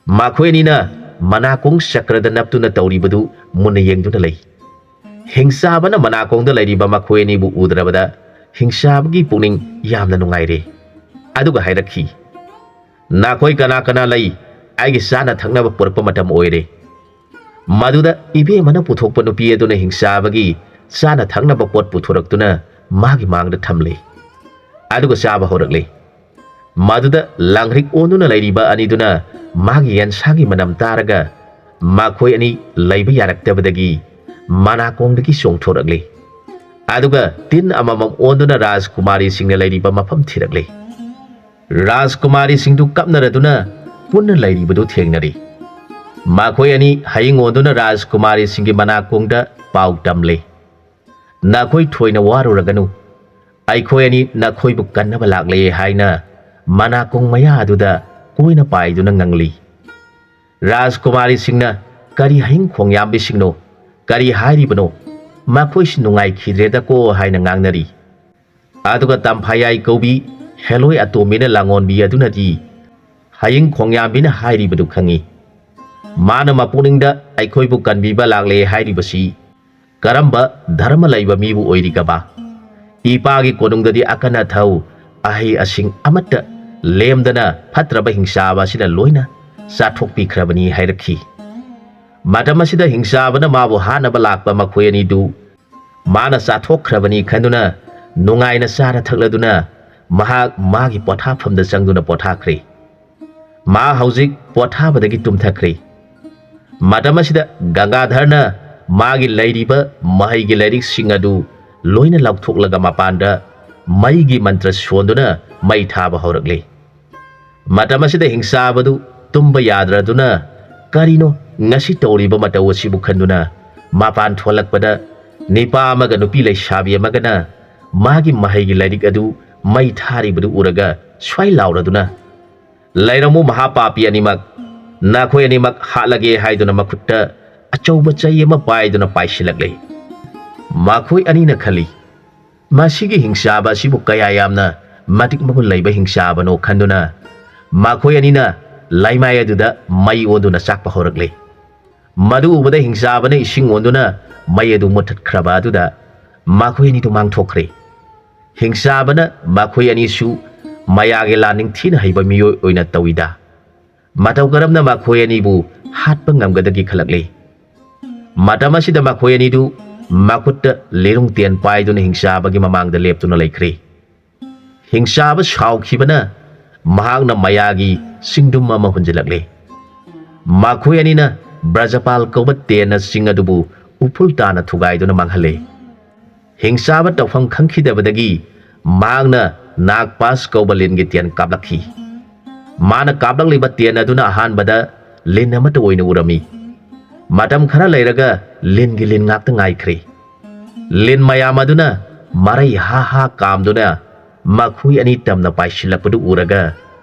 ꯃꯈꯣꯏ ꯑꯅꯤꯅ ꯃꯅꯥꯀꯣꯡ ꯆꯀ꯭ꯔꯗ ꯅꯞꯇꯨꯅ ꯇꯧꯔꯤꯕꯗꯨ ꯃꯨꯟꯅ ꯌꯦꯡꯗꯨꯅ ꯂꯩ꯫ ꯍꯤꯡꯆꯥꯕꯅ ꯃꯅꯥꯀꯣꯡꯗ ꯂꯩꯔꯤꯕ ꯃꯈꯣꯏ ꯑꯅꯤꯕꯨ ꯎꯗ꯭ꯔꯕꯗ ꯍꯤꯡꯆꯥꯕꯒꯤ ꯄꯨꯛꯅꯤꯡ ꯌꯥꯝꯅ ꯅꯨꯡꯉꯥꯏꯔꯦ꯫ ꯑꯗꯨꯒ ꯍꯥꯏꯔꯛꯈꯤ, "ꯅꯈꯣꯏ ꯀꯅꯥ ꯀꯅꯥ ꯂꯩ? ꯑꯩꯒꯤ ꯆꯥꯅ ꯊꯛꯅꯕ ꯄꯨꯔꯛꯄ ꯃꯇꯝ ꯑꯣꯏꯔꯦ." ꯃꯗꯨꯗ ꯏꯕꯦꯝꯃꯅ ꯄꯨꯊꯣꯛꯄ ꯅꯨꯄꯤ ꯑꯗꯨꯅ ꯍꯤꯡꯆꯥꯕꯒꯤ ꯆꯥꯅ ꯊꯛꯅꯕ ꯄꯣꯠ ꯄꯨꯊꯣꯔꯛꯇꯨꯅ ꯃꯥꯒꯤ ꯃꯥꯡꯗ ꯊꯝꯂꯦ꯫ ꯑꯗꯨꯒ ꯆꯥꯕ ꯍꯧꯔꯛꯂꯦ꯫ ꯃꯗꯨꯗ ꯂꯥꯡꯔꯤꯛ ꯑꯣꯟꯗꯨꯅ ꯂꯩꯔꯤꯕ ꯑꯅꯤꯗꯨꯅ ꯃꯥꯒꯤ ꯌꯦꯟꯁꯥꯒꯤ ꯃꯅꯝ ꯇꯥꯔꯒ ꯃꯈꯣꯏ ꯑꯅꯤ ꯂꯩꯕ ꯌꯥꯔꯛꯇꯕꯗꯒꯤ ꯃꯅꯥꯀꯣꯡꯗꯒꯤ ꯆꯣꯡꯊꯣꯔꯛꯂꯦ꯫ ꯑꯗꯨꯒ ꯇꯤꯟ ꯑꯃꯃꯝ ꯑꯣꯟꯗꯨꯅ ꯔꯥꯖꯀꯨꯃꯥꯔꯤꯁꯤꯡꯅ ꯂꯩꯔꯤꯕ ꯃꯐꯝ ꯊꯤꯔꯛꯂꯦ꯫ ꯔꯥꯖꯀꯨꯃꯥꯔꯤꯁꯤꯡꯗꯨ ꯀꯞꯅꯔꯗꯨꯅ ꯄꯨꯟꯅ ꯂꯩꯔꯤꯕꯗꯨ ꯊꯦꯡꯅꯔꯦ꯫ ꯃꯈꯣꯏ ꯑꯅꯤ ꯍꯌꯤꯡ ꯑꯣꯟꯗꯨꯅ ꯔꯥꯖꯀꯨꯃꯥꯔꯤꯁꯤꯡꯒꯤ ꯃꯅꯥꯀꯣꯡꯗ ꯄꯥꯎ ꯇꯝꯂꯦ, "ꯅꯈꯣꯏ ꯊꯣꯏꯅ ꯋꯥꯔꯨꯔꯒꯅꯨ, ꯑꯩꯈꯣꯏ ꯑꯅꯤ ꯅꯈꯣꯏꯕꯨ ꯀꯟꯅꯕ ꯂꯥꯛꯂꯦ" ꯍꯥꯏꯅ ꯃꯅꯥꯀꯣꯡ ꯃꯌꯥ ꯑꯗꯨꯗ ꯀꯣꯏꯅ ꯄꯥꯏꯗꯨꯅ ꯉꯪꯂꯤ꯫ ꯔꯥꯖꯀꯨꯃꯥꯔꯤꯁꯤꯡꯅ, "ꯀꯔꯤ ꯍꯌꯤꯡ ꯈꯣꯡꯌꯥꯝꯕꯤꯁꯤꯡꯅꯣ? ꯀꯔꯤ ꯍꯥꯏꯔꯤꯕꯅꯣ? ꯃꯈꯣꯏꯁꯤ ꯅꯨꯡꯉꯥꯏꯈꯤꯗ꯭ꯔꯦꯗꯀꯣ" ꯍꯥꯏꯅ ꯉꯥꯡꯅꯔꯤ꯫ ꯑꯗꯨꯒ ꯇꯝꯐꯥꯌꯥꯏ ꯀꯧꯕꯤ ꯍꯦꯂꯣꯏ ꯑꯇꯣꯝꯕꯤꯅ ꯂꯥꯡꯑꯣꯟꯕꯤ ꯑꯗꯨꯅꯗꯤ ꯍꯌꯤꯡ ꯈꯣꯡꯌꯥꯝꯕꯤꯅ ꯍꯥꯏꯔꯤꯕꯗꯨ ꯈꯪꯉꯤ꯫ ꯃꯥꯅ ꯃꯄꯨꯛꯅꯤꯡꯗ ꯑꯩꯈꯣꯏꯕꯨ ꯀꯟꯕꯤꯕ ꯂꯥꯛꯂꯦ ꯍꯥꯏꯔꯤꯕꯁꯤ ꯀꯔꯝꯕ ꯙꯔꯃ ꯂꯩꯕ ꯃꯤꯕꯨ ꯑꯣꯏꯔꯤꯒꯕ? ꯏꯄꯥꯒꯤ ꯀꯣꯅꯨꯡꯗꯗꯤ ꯑꯀꯟ ꯑꯊꯧ ꯑꯍꯩ ꯑꯁꯤꯡ ꯑꯃꯠꯇ ꯂꯦꯝꯗꯅ ꯐꯠꯇ꯭ꯔꯕ ꯍꯤꯡꯆꯥꯕ ꯑꯁꯤꯅ ꯂꯣꯏꯅ ꯆꯥꯊꯣꯛꯄꯤꯈ꯭ꯔꯕꯅꯤ ꯍꯥꯏꯔꯛꯈꯤ꯫ ꯃꯇꯝ ꯑꯁꯤꯗ ꯍꯤꯡꯆꯥꯕꯅ ꯃꯥꯕꯨ ꯍꯥꯠꯅꯕ ꯂꯥꯛꯄ ꯃꯈꯣꯏ ꯑꯅꯤꯗꯨ ꯃꯥꯅ ꯆꯥꯊꯣꯛꯈ꯭ꯔꯕꯅꯤ ꯈꯟꯗꯨꯅ ꯅꯨꯡꯉꯥꯏꯅ ꯆꯥꯔ ꯊꯛꯂꯗꯨꯅ ꯃꯍꯥꯛ ꯃꯥꯒꯤ ꯄꯣꯊꯥꯐꯝꯗ ꯆꯪꯗꯨꯅ ꯄꯣꯊꯥꯈ꯭ꯔꯦ꯫ ꯃꯥ ꯍꯧꯖꯤꯛ ꯄꯣꯊꯥꯕꯗꯒꯤ ꯇꯨꯝꯊꯈ꯭ꯔꯦ꯫ ꯃꯇꯝ ꯑꯁꯤꯗ ꯒꯪꯒꯥꯙꯔꯅ ꯃꯥꯒꯤ ꯂꯩꯔꯤꯕ ꯃꯍꯩꯒꯤ ꯂꯥꯏꯔꯤꯛꯁꯤꯡ ꯑꯗꯨ ꯂꯣꯏꯅ ꯂꯧꯊꯣꯛꯂꯒ ꯃꯄꯥꯟꯗ ꯃꯩꯒꯤ ꯃꯟꯇ꯭ꯔ ꯁꯣꯟꯗꯨꯅ ꯃꯩ ꯊꯥꯕ ꯍꯧꯔꯛꯂꯦ꯫ ꯃꯇꯝ ꯑꯁꯤꯗ ꯍꯤꯡꯆꯥꯕꯗꯨ ꯇꯨꯝꯕ ꯌꯥꯗ꯭ꯔꯗꯨꯅ ꯀꯔꯤꯅꯣ ꯉꯁꯤ ꯇꯧꯔꯤꯕ ꯃꯇꯧ ꯑꯁꯤꯕꯨ ꯈꯟꯗꯨꯅ ꯃꯄꯥꯟ ꯊꯣꯛꯂꯛꯄꯗ ꯅꯤꯄꯥ ꯑꯃꯒ ꯅꯨꯄꯤ ꯂꯩꯁꯥꯕꯤ ꯑꯃꯒꯅ ꯃꯥꯒꯤ ꯃꯍꯩꯒꯤ ꯂꯥꯏꯔꯤꯛ ꯑꯗꯨ ꯃꯩ ꯊꯥꯔꯤꯕꯗꯨ ꯎꯔꯒ ꯁ꯭ꯋꯥꯏ ꯂꯥꯎꯔꯗꯨꯅ, "ꯂꯩꯔꯝꯃꯨ ꯃꯍꯥꯄꯥꯄꯤ ꯑꯅꯤꯃꯛ, ꯅꯈꯣꯏ ꯑꯅꯤꯃꯛ ꯍꯥꯠꯂꯒꯦ" ꯍꯥꯏꯗꯨꯅ ꯃꯈꯨꯠꯇ ꯑꯆꯧꯕ ꯆꯩ ꯑꯃ ꯄꯥꯏꯗꯨꯅ ꯄꯥꯏꯁꯤꯜꯂꯛꯂꯦ꯫ ꯃꯈꯣꯏ ꯑꯅꯤꯅ ꯈꯜꯂꯤ, ꯃꯁꯤꯒꯤ ꯍꯤꯡꯆꯥꯕ ꯑꯁꯤꯕꯨ ꯀꯌꯥ ꯌꯥꯝꯅ ꯃꯇꯤꯛ ꯃꯒꯨꯟ ꯂꯩꯕ ꯍꯤꯡꯆꯥꯕꯅꯣ ꯈꯟꯗꯨꯅ ꯃꯈꯣꯏ ꯑꯅꯤꯅ ꯂꯩꯃꯥꯏ ꯑꯗꯨꯗ ꯃꯩ ꯑꯣꯟꯗꯨꯅ ꯆꯥꯛꯄ ꯍꯧꯔꯛꯂꯦ꯫ ꯃꯗꯨ ꯎꯕꯗ ꯍꯤꯡꯆꯥꯕꯅ ꯏꯁꯤꯡ ꯑꯣꯟꯗꯨꯅ ꯃꯩ ꯑꯗꯨ ꯃꯨꯠꯊꯠꯈ꯭ꯔꯕ ꯑꯗꯨꯗ ꯃꯈꯣꯏ ꯑꯅꯤꯗꯨ ꯃꯥꯡꯊꯣꯛꯈ꯭ꯔꯦ꯫ ꯍꯤꯡꯆꯥꯕꯅ ꯃꯈꯣꯏ ꯑꯅꯤꯁꯨ ꯃꯌꯥꯒꯤ ꯂꯥꯟ ꯅꯤꯡꯊꯤꯅ ꯍꯩꯕ ꯃꯤꯑꯣꯏ ꯑꯣꯏꯅ ꯇꯧꯏꯗ꯫ ꯃꯇꯧ ꯀꯔꯝꯅ ꯃꯈꯣꯏ ꯑꯅꯤꯕꯨ ꯍꯥꯠꯄ ꯉꯝꯒꯗꯒꯦ ꯈꯜꯂꯛꯂꯦ ꯃꯇꯝ ꯑꯁꯤꯗ ꯃꯈꯣꯏ ꯑꯅꯤꯗꯨ ꯃꯈꯨꯠꯇ ꯂꯤꯔꯨꯡ ꯇꯦꯟ ꯄꯥꯏꯗꯨꯅ ꯍꯤꯡꯆꯥꯕꯒꯤ ꯃꯃꯥꯡꯗ ꯂꯦꯞꯇꯨꯅ ꯂꯩꯈ꯭ꯔꯦ ꯍꯤꯡꯆꯥꯕ ꯁꯥꯎꯈꯤꯕꯅ ꯃꯍꯥꯛꯅ ꯃꯌꯥꯒꯤ ꯆꯤꯡꯗꯨꯝ ꯑꯃ ꯍꯨꯟꯖꯤꯜꯂꯛꯂꯦ ꯃꯈꯣꯏ ꯑꯅꯤꯅ ꯕ꯭ꯔꯖꯄꯥꯜ ꯀꯧꯕ ꯇꯦꯟꯅ ꯆꯤꯡ ꯑꯗꯨꯕꯨ ꯎꯐꯨꯜ ꯇꯥꯅ ꯊꯨꯒꯥꯏꯗꯨꯅ ꯃꯥꯡꯍꯜꯂꯦ ꯍꯤꯡꯆꯥꯕ ꯇꯧꯐꯝ ꯈꯪꯈꯤꯗꯕꯗꯒꯤ ꯃꯍꯥꯛꯅ ꯅꯥꯒꯄꯥꯁ ꯀꯧꯕ ꯂꯤꯟꯒꯤ ꯇꯦꯟ ꯀꯥꯞꯂꯛꯈꯤ ꯃꯥꯅ ꯀꯥꯞꯂꯛꯂꯤꯕ ꯇꯦꯟ ꯑꯗꯨꯅ ꯑꯍꯥꯟꯕꯗ ꯂꯤꯟ ꯑꯃꯠꯇ ꯑꯣꯏꯅ ꯎꯔꯝꯃꯤ ꯃꯇꯝ ꯈꯔ ꯂꯩꯔꯒ ꯂꯤꯟꯒꯤ ꯂꯤꯟ ꯉꯥꯛꯇ ꯉꯥꯏꯈ꯭ꯔꯦ ꯂꯤꯟ ꯃꯌꯥꯝ ꯑꯗꯨꯅ ꯃꯔꯩ ꯍꯥ ꯍꯥ ꯀꯥꯝꯗꯨꯅ ꯃꯈꯣꯏ ꯑꯅꯤ ꯇꯝꯅ ꯄꯥꯏꯁꯤꯜꯂꯛꯄꯗꯨ ꯎꯔꯒ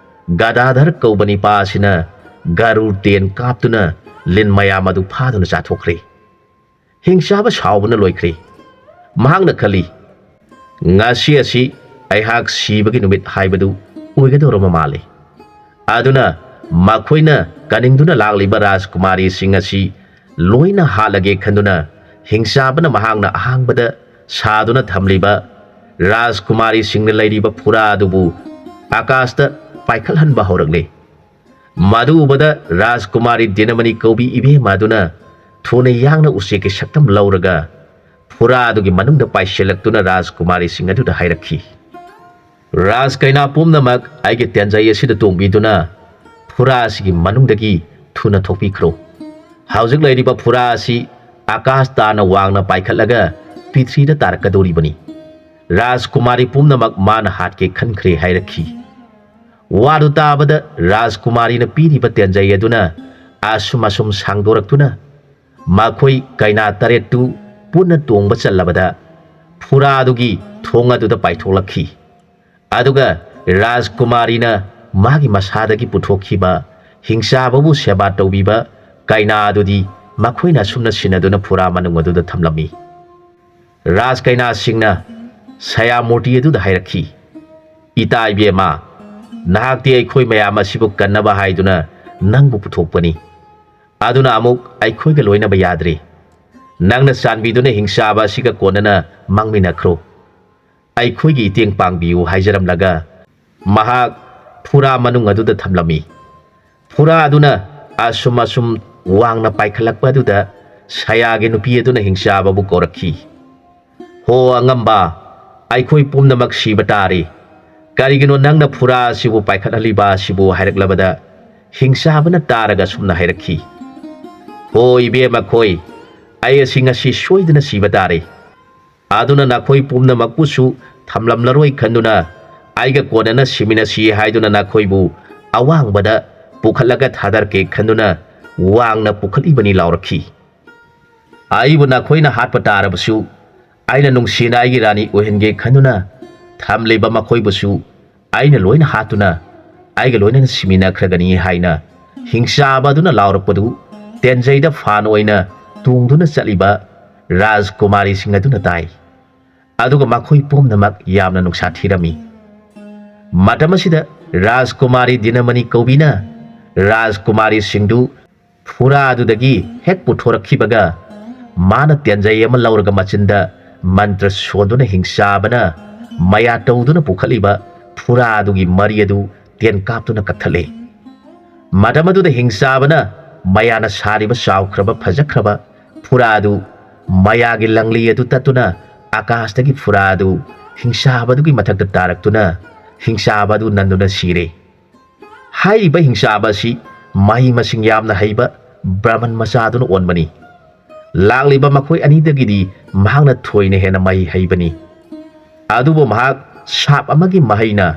ꯒꯗꯥꯙꯔ ꯀꯧꯕ ꯅꯤꯄꯥ ꯑꯁꯤꯅ ꯒꯔꯨꯔ ꯇꯦꯟ ꯀꯥꯞꯇꯨꯅ ꯂꯤꯟ ꯃꯌꯥꯝ ꯑꯗꯨ ꯐꯥꯗꯨꯅ ꯆꯥꯊꯣꯛꯈ꯭ꯔꯦ ꯍꯤꯡꯆꯥꯕ ꯁꯥꯎꯕꯅ ꯂꯣꯏꯈ꯭ꯔꯦ ꯃꯍꯥꯛꯅ ꯈꯜꯂꯤ ꯉꯁꯤ ꯑꯁꯤ ꯑꯩꯍꯥꯛ ꯁꯤꯕꯒꯤ ꯅꯨꯃꯤꯠ ꯍꯥꯏꯕꯗꯨ ꯑꯣꯏꯒꯗꯧꯔꯕ ꯃꯥꯜꯂꯤ ꯑꯗꯨꯅ ꯃꯈꯣꯏꯅ ꯀꯅꯤꯡꯗꯨꯅ ꯂꯥꯛꯂꯤꯕ ꯔꯥꯖꯀꯨꯃꯥꯔꯤꯁꯤꯡ ꯑꯁꯤ ꯂꯣꯏꯅ ꯍꯥꯠꯂꯒꯦ ꯈꯟꯗꯨꯅ ꯍꯤꯡꯆꯥꯕꯅ ꯃꯍꯥꯛꯅ ꯑꯍꯥꯡꯕꯗ ꯁꯥꯗꯨꯅ ꯊꯝꯂꯤꯕ ꯔꯥꯖꯀꯨꯃꯥꯔꯤꯁꯤꯡꯅ ꯂꯩꯔꯤꯕ ꯐꯨꯔꯥ ꯑꯗꯨꯕꯨ ꯑꯀꯥꯁꯇ ꯄꯥꯏꯈꯠꯍꯟꯕ ꯍꯧꯔꯛꯂꯦ ꯃꯗꯨ ꯎꯕꯗ ꯔꯥꯖꯀꯨꯃꯥꯔꯤ ꯗꯤꯅꯃꯅꯤ ꯀꯧꯕꯤ ꯏꯕꯦꯝꯃ ꯑꯗꯨꯅ ꯊꯨꯅ ꯌꯥꯡꯅ ꯎꯆꯦꯛꯀꯤ ꯁꯛꯇꯝ ꯂꯧꯔꯒ ꯐꯨꯔꯥ ꯑꯗꯨꯒꯤ ꯃꯅꯨꯡꯗ ꯄꯥꯏꯁꯤꯜꯂꯛꯇꯨꯅ ꯔꯥꯖꯀꯨꯃꯥꯔꯤꯁꯤꯡ ꯑꯗꯨꯗ ꯍꯥꯏꯔꯛꯈꯤ ꯔꯥꯖ ꯀꯩꯅꯥ ꯄꯨꯝꯅꯃꯛ ꯑꯩꯒꯤ ꯇꯦꯟꯖꯩ ꯑꯁꯤꯗ ꯇꯣꯡꯕꯤꯗꯨꯅ ꯐꯨꯔꯥ ꯑꯁꯤꯒꯤ ꯃꯅꯨꯡꯗꯒꯤ ꯊꯨꯅ ꯊꯣꯛꯄꯤꯈ꯭ꯔꯣ ꯍꯧꯖꯤꯛ ꯂꯩꯔꯤꯕ ꯐꯨꯔꯥ ꯑꯁꯤ ꯑꯀꯥꯁ ꯇꯥꯅ ꯋꯥꯡꯅ ꯄꯥꯏꯈꯠꯂꯒ ꯄ꯭ꯔꯤꯊ꯭ꯔꯤꯗ ꯇꯥꯔꯛꯀꯗꯧꯔꯤꯕꯅꯤ ꯔꯥꯖꯀꯨꯃꯥꯔꯤ ꯄꯨꯝꯅꯃꯛ ꯃꯥꯅ ꯍꯥꯠꯀꯦ ꯈꯟꯈ꯭ꯔꯦ ꯍꯥꯏꯔꯛꯈꯤ ꯋꯥꯗꯨ ꯇꯥꯕꯗ ꯔꯥꯖꯀꯨꯃꯥꯔꯤꯅ ꯄꯤꯔꯤꯕ ꯇꯦꯟꯖꯩ ꯑꯗꯨꯅ ꯑꯁꯨꯝ ꯑꯁꯨꯝ ꯁꯥꯡꯗꯣꯔꯛꯇꯨꯅ ꯃꯈꯣꯏ ꯀꯩꯅꯥ ꯇꯔꯦꯠꯇꯨ ꯄꯨꯟꯅ ꯇꯣꯡꯕ ꯆꯜꯂꯕꯗ ꯐꯨꯔꯥ ꯑꯗꯨꯒꯤ ꯊꯣꯡ ꯑꯗꯨꯗ ꯄꯥꯏꯊꯣꯛꯂꯛꯈꯤ ꯑꯗꯨꯒ ꯔꯥꯖꯀꯨꯃꯥꯔꯤꯅ ꯃꯥꯒꯤ ꯃꯁꯥꯗꯒꯤ ꯄꯨꯊꯣꯛꯈꯤꯕ ꯍꯤꯡꯆꯥꯕꯕꯨ ꯁꯦꯕꯥ ꯇꯧꯕꯤꯕ ꯀꯩꯅꯥ ꯑꯗꯨꯗꯤ ꯃꯈꯣꯏꯅ ꯑꯁꯨꯝꯅ ꯁꯤꯟꯅꯗꯨꯅ ꯐꯨꯔꯥ ꯃꯅꯨꯡ ꯑꯗꯨꯗ ꯊꯝꯂꯝꯃꯤ ꯔꯥꯖ ꯀꯩꯅꯥꯁꯤꯡꯅ ꯁꯌꯥꯃꯨꯔꯇꯤ ꯑꯗꯨꯗ ꯍꯥꯏꯔꯛꯈꯤ ꯏꯇꯥ ꯏꯕꯦꯝꯃ ꯅꯍꯥꯛꯇꯤ ꯑꯩꯈꯣꯏ ꯃꯌꯥꯝ ꯑꯁꯤꯕꯨ ꯀꯟꯅꯕ ꯍꯥꯏꯗꯨꯅ ꯅꯪꯕꯨ ꯄꯨꯊꯣꯛꯄꯅꯤ ꯑꯗꯨꯅ ꯑꯃꯨꯛ ꯑꯩꯈꯣꯏꯒ ꯂꯣꯏꯅꯕ ꯌꯥꯗ꯭ꯔꯦ ꯅꯪꯅ ꯆꯥꯟꯕꯤꯗꯨꯅ ꯍꯤꯡꯆꯥꯕ ꯑꯁꯤꯒ ꯀꯣꯟꯅꯅ ꯃꯥꯡꯃꯤꯟꯅꯈ꯭ꯔꯣ ꯑꯩꯈꯣꯏꯒꯤ ꯏꯇꯦꯡ ꯄꯥꯡꯕꯤꯌꯨ ꯍꯥꯏꯖꯔꯝꯂꯒ ꯃꯍꯥꯛ ꯐꯨꯔꯥ ꯃꯅꯨꯡ ꯑꯗꯨꯗ ꯊꯝꯂꯝꯃꯤ ꯐꯨꯔꯥ ꯑꯗꯨꯅ ꯑꯁꯨꯝ ꯑꯁꯨꯝ ꯋꯥꯡꯅ ꯄꯥꯏꯈꯠꯂꯛꯄ ꯑꯗꯨꯗ ꯁꯌꯥꯒꯤ ꯅꯨꯄꯤ ꯑꯗꯨꯅ ꯍꯤꯡꯆꯥꯕꯕꯨ ꯀꯧꯔꯛꯈꯤ ꯍꯣ ꯑꯉꯝꯕ ꯑꯩꯈꯣꯏ ꯄꯨꯝꯅꯃꯛ ꯁꯤꯕ ꯇꯥꯔꯦ ꯀꯔꯤꯒꯤꯅꯣ ꯅꯪꯅ ꯐꯨꯔꯥ ꯑꯁꯤꯕꯨ ꯄꯥꯏꯈꯠꯍꯜꯂꯤꯕ ꯑꯁꯤꯕꯨ ꯍꯥꯏꯔꯛꯂꯕꯗ ꯍꯤꯡꯆꯥꯕꯅ ꯇꯥꯔꯒ ꯁꯨꯝꯅ ꯍꯥꯏꯔꯛꯈꯤ ꯍꯣ ꯏꯕꯦꯝꯃ ꯈꯣꯏ ꯑꯩ ꯑꯁꯤ ꯉꯁꯤ ꯁꯣꯏꯗꯅ ꯁꯤꯕ ꯇꯥꯔꯦ ꯑꯗꯨꯅ ꯅꯈꯣꯏ ꯄꯨꯝꯅꯃꯛꯄꯨꯁꯨ ꯊꯝꯂꯝꯂꯔꯣꯏ ꯈꯟꯗꯨꯅ ꯑꯩꯒ ꯀꯣꯟꯅꯅ ꯁꯤꯃꯤꯟꯅꯁꯤ ꯍꯥꯏꯗꯨꯅ ꯅꯈꯣꯏꯕꯨ ꯑꯋꯥꯡꯕꯗ ꯄꯨꯈꯠꯂꯒ ꯊꯥꯗꯔꯀꯦ ꯈꯟꯗꯨꯅ ꯋꯥꯡꯅ ꯄꯨꯈꯠꯂꯤꯕꯅꯤ ꯂꯥꯎꯔꯛꯈꯤ ꯑꯩꯕꯨ ꯅꯈꯣꯏꯅ ꯍꯥꯠꯄ ꯇꯥꯔꯕꯁꯨ ꯑꯩꯅ ꯅꯨꯡꯁꯤꯅ ꯑꯩꯒꯤ ꯔꯥꯅꯤ ꯑꯣꯏꯍꯟꯒꯦ ꯈꯟꯗꯨꯅ ꯊꯝꯂꯤꯕ ꯃꯈꯣꯏꯕꯨꯁꯨ ꯑꯩꯅ ꯂꯣꯏꯅ ꯍꯥꯠꯇꯨꯅ ꯑꯩꯒ ꯂꯣꯏꯅꯅ ꯁꯤꯃꯤꯟꯅꯈ꯭ꯔꯒꯅꯤ ꯍꯥꯏꯅ ꯍꯤꯡꯆꯥꯕ ꯑꯗꯨꯅ ꯂꯥꯎꯔꯛꯄꯗꯨ ꯇꯦꯟꯖꯩꯗ ꯐꯥꯟ ꯑꯣꯏꯅ ꯇꯣꯡꯗꯨꯅ ꯆꯠꯂꯤꯕ ꯔꯥꯖꯀꯨꯃꯥꯔꯤꯁꯤꯡ ꯑꯗꯨꯅ ꯇꯥꯏ ꯑꯗꯨꯒ ꯃꯈꯣꯏ ꯄꯨꯝꯅꯃꯛ ꯌꯥꯝꯅ ꯅꯨꯡꯁꯥ ꯊꯤꯔꯝꯃꯤ ꯃꯇꯝ ꯑꯁꯤꯗ ꯔꯥꯖꯀꯨꯃꯥꯔꯤ ꯗꯤꯅꯃꯅꯤ ꯀꯧꯕꯤꯅ ꯔꯥꯖꯀꯨꯃꯥꯔꯤꯁꯤꯡꯗꯨ ꯐꯨꯔꯥ ꯑꯗꯨꯗꯒꯤ ꯍꯦꯛ ꯄꯨꯊꯣꯔꯛꯈꯤꯕꯒ ꯃꯥꯅ ꯇꯦꯟꯖꯩ ꯑꯃ ꯂꯧꯔꯒ ꯃꯆꯤꯟꯗ ꯃꯟꯇ꯭ꯔ ꯁꯣꯟꯗꯨꯅ ꯍꯤꯡꯆꯥꯕꯅ ꯃꯌꯥ ꯇꯧꯗꯨꯅ ꯄꯨꯈꯠꯂꯤꯕ ꯐꯨꯔꯥ ꯑꯗꯨꯒꯤ ꯃꯔꯤ ꯑꯗꯨ ꯇꯦꯟ ꯀꯥꯞꯇꯨꯅ ꯀꯛꯊꯠꯂꯦ ꯃꯇꯝ ꯑꯗꯨꯗ ꯍꯤꯡꯆꯥꯕꯅ ꯃꯌꯥꯅ ꯁꯥꯔꯤꯕ ꯆꯥꯎꯈ꯭ꯔꯕ ꯐꯖꯈ꯭ꯔꯕ ꯐꯨꯔꯥ ꯑꯗꯨ ꯃꯌꯥꯒꯤ ꯂꯪꯂꯤ ꯑꯗꯨ ꯇꯠꯇꯨꯅ ꯑꯀꯥꯁꯇꯒꯤ ꯐꯨꯔꯥ ꯑꯗꯨ ꯍꯤꯡꯆꯥꯕ ꯑꯗꯨꯒꯤ ꯃꯊꯛꯇ ꯇꯥꯔꯛꯇꯨꯅ ꯍꯤꯡꯆꯥꯕ ꯑꯗꯨ ꯅꯟꯗꯨꯅ ꯁꯤꯔꯦ ꯍꯥꯏꯔꯤꯕ ꯍꯤꯡꯆꯥꯕ ꯑꯁꯤ ꯃꯍꯩ ꯃꯁꯤꯡ ꯌꯥꯝꯅ ꯍꯩꯕ ꯕ꯭ꯔꯥꯍꯃꯟ ꯃꯆꯥꯗꯨꯅ ꯑꯣꯟꯕꯅꯤ ꯂꯥꯛꯂꯤꯕ ꯃꯈꯣꯏ ꯑꯅꯤꯗꯒꯤꯗꯤ ꯃꯍꯥꯛꯅ ꯊꯣꯏꯅ ꯍꯦꯟꯅ ꯃꯍꯩ ꯍꯩꯕꯅꯤ ꯑꯗꯨꯕꯨ ꯃꯍꯥꯛ ꯁꯥꯞ ꯑꯃꯒꯤ ꯃꯍꯩꯅ